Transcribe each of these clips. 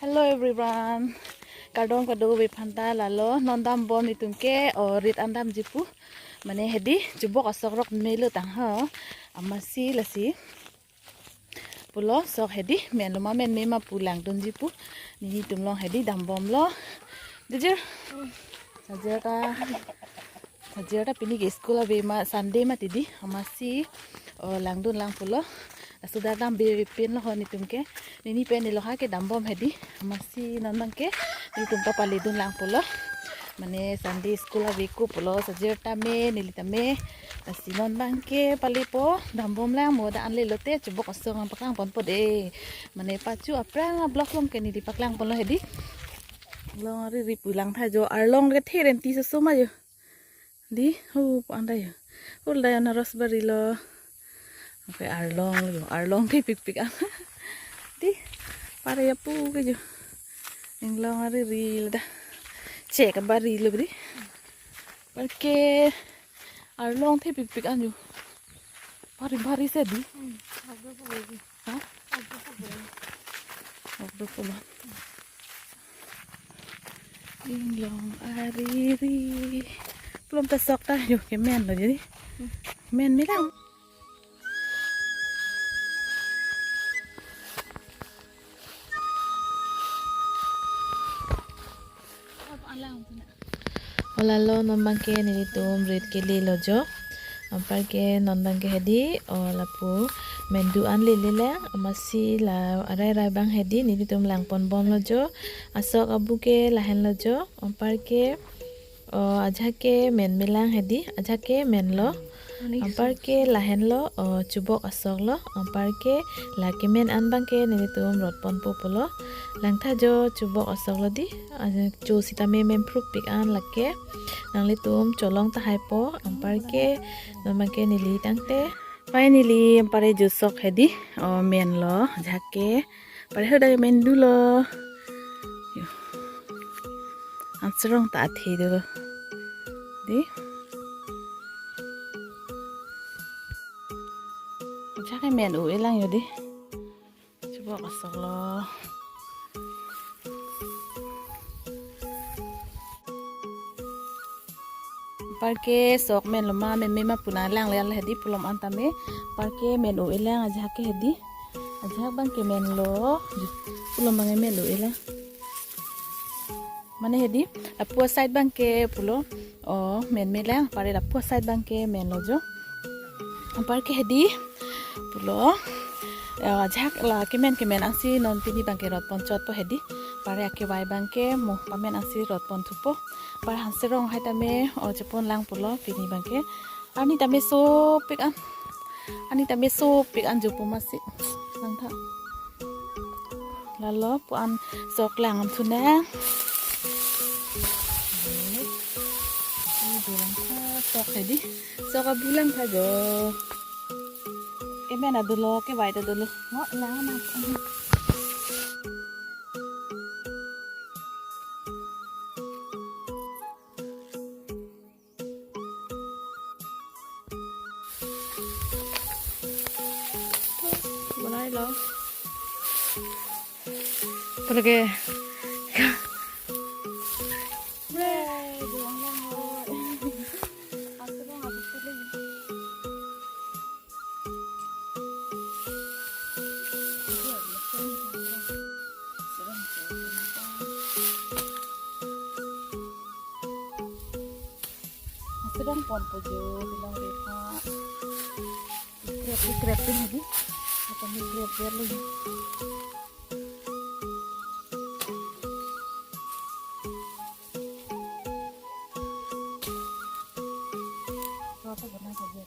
Hello everyone. Kadong kado bipanta lalo nondam bon itumke orit andam jipu. Mane hedi jubok asok rok melu tang ha. Amasi lasi. Pulo sok hedi men loma men mema pulang dun jipu. Nini tumlong hedi dam bom lo. Jujur. Sajera pini ke sekolah be ma Sunday ma tidi amasi langdun lang pulo. Sudah dam pin lo ni tumke nini pen lo ha ke dam bom hedi masih nandang ke ni tumpa palidun lang pulo mane Sunday school weku pulo sajerta me nilita me nasi nandang ke palipo dam bom lang moda anle lote cebok asong ang paklang pon pode mane pacu aprang blok lom ke ni di paklang pulo hedi long ri pulang tha jo arlong ke theren ti so ma yo di hu pandai ul da na rosbari lo oke arlong ke pik ah di para ya pu ke jo englong ari ril da cek bari lo bri porque arlong the pik an jo bari se di ha agdo pula englong ari ri belum tesok ta yo ke men lo jadi men milang Olalo nombang ke nilitum red ke lilo jo ampar ke nondang ke hedi olapu menduan lilile amasi la arai bang hedi nilitum langpon bom lo jo asok abu ke lahen lo jo ampar ke aja ke men milang hedi aja ke men lo ampar ke lahen lo cubok asok lo ampar ke laki men anbang ke nilitum rotpon popolo langtha jo cubok asok lo di cu sita mem pruk pik an lake nang litum colong tahai po ampar ke nomang ke nili tangte finally ampare jusok hedi men lo jake pare hoda men du lo ansrong ta thi do di jake men u elang yo di cubok asok lo parke sok men loma men mema puna lang le hedi pulom antame parke men o elang aja ke hedi aja bang ke men lo pulom bang men lo elang mane hedi apua side bang ke pulo men melang pare apua side bang ke men lo jo parke hedi pulo aja la ke men asi non pini bang ke rot ponchot po hedi pare ake bai bang ke mo pamen asi rot pon thupo par hanserong hai tame jepon lang pulo pini bangke ani tame so pik an jupu masi lang tha lalo pu an sok lang am thuna ni bulang tha sok hedi sok bulang tha jo emena dulo ke bai ta dulo ngo lang na lo porque sedang pon pojo bilang depa krep ini atau ni krep lagi apa benar saja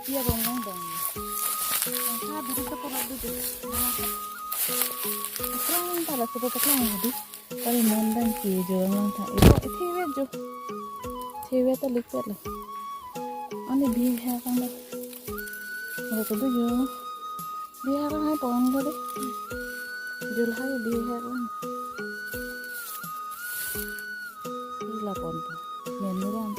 dia bongong dong angka biru sekolah dulu sekarang pada seperti apa di kali mandang kijo lang tha itu thewe jo thewe to likte lo ani bi ha kan Nggak tentu yo. Biar hai pohon gue deh. Jul hai biar. Gila pohon tuh. Menu kan.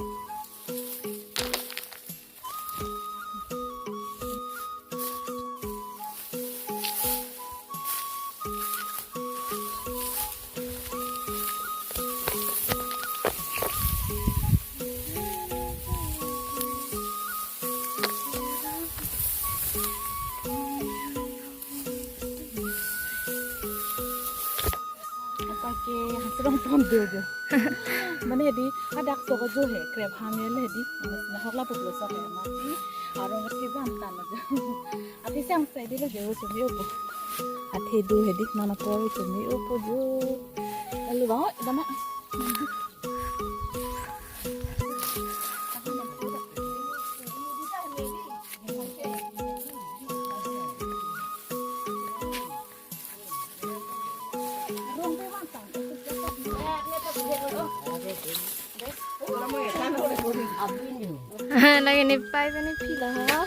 Pakai hasilong pohon dulu. Mana di ada soal jo he krep hamil he di. Masih hokla populer soal he mati. Arong ngerti bantan aja. Ati siang saya di lo jauh cumi upo. Ati du he di mana pori cumi upo jo. Lalu banget, dah mak. Lagi nipai pa ni pila ha.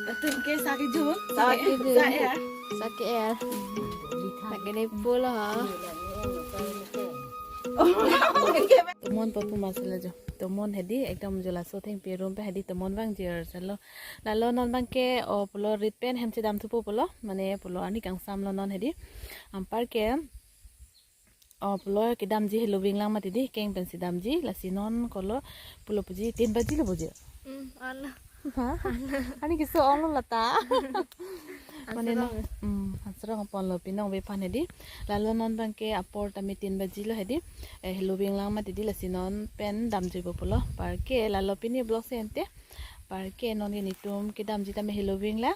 Betul ke sakit jo? Sakit je. Saya. Sakit ya. Lagi nipu lah ha. Temon papu masalah jo. Temon hedi ekdam jola so thing pe room pe hedi temon bang jer salo. Lalo non bang ke o pulo rit pen hemsi dam thupo pulo mane pulo ani kang sam lo non hedi. Ampar ke pulo ke dam ji hello wing lang mati di keng pen si dam ji la sinon kolo pulo puji 3 baji lo buji. Allah. Ani kiso on lo lata. Mane no hasrang pon lo pinong be pan hedi. Lalo non bang ke apor tami 3 baji lo hedi. Hello wing lang mati di la sinon pen dam ji pulo par ke lalo pini blog se ente. Par ke non ni tum ke dam ji tami hello wing la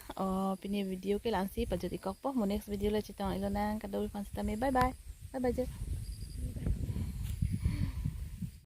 pini video ke lansi pajot ikok po mo next video la chitang ilona kadoi pan tami bye bye. Bye bye.